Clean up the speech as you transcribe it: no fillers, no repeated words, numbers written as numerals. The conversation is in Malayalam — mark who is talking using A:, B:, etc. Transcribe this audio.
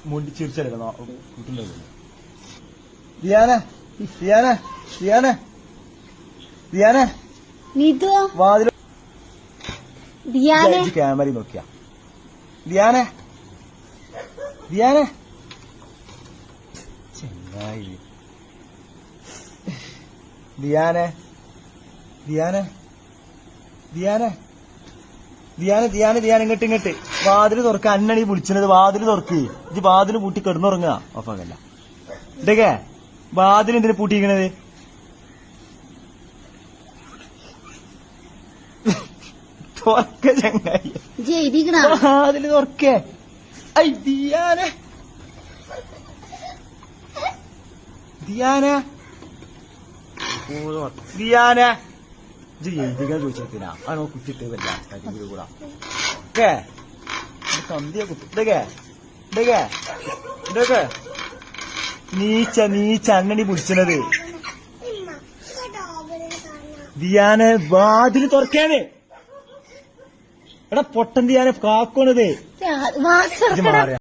A: മുണ്ടി ചിരിച്ചെടുക്കണോ ദിയാനെ ദിയാനെ ദിയാനെ ദിയാനെ വാതിൽ ക്യാമറ നോക്കിയ ദിയാനെ ദിയാനെ ചെങ്ങായി ദിയാനെ ദിയാനെ ദിയാനെ ദിയാനെ ദിയാനെ ദിയാനെ ഇങ്ങോട്ട് വാതില് തുറക്ക അന്നണി വിളിച്ചത് വാതില് തുറക്ക് ഇത് വാതില് പൂട്ടി കിടന്നുറങ്ങുക ഓഫാകല്ല ഇതൊക്കെ വാതിൽ എന്തിനു പൂട്ടിയിരിക്കണത് തുറക്ക ചങ്ങായി വാതില് തുറക്കേ ഐ ദിയാനെ ദിയാനെ ദിയാനെ എഴുതിക്കാൻ ചോദിച്ചിരിക്കുന്ന ആണോ കുത്തിട്ട് വല്ല കരികൂടെ കൂടാ ഓക്കേ സന്ധ്യ കുത്തി ഇതൊക്കെ ഇതൊക്കെ ഇതൊക്കെ നീച്ച നീച്ച അണ്ണണി പിടിച്ചത് ദിയാനെ വാതില് തുറക്കാന് എടാ പൊട്ടൻ ദിയാനെ കാക്കണത് മാറിയ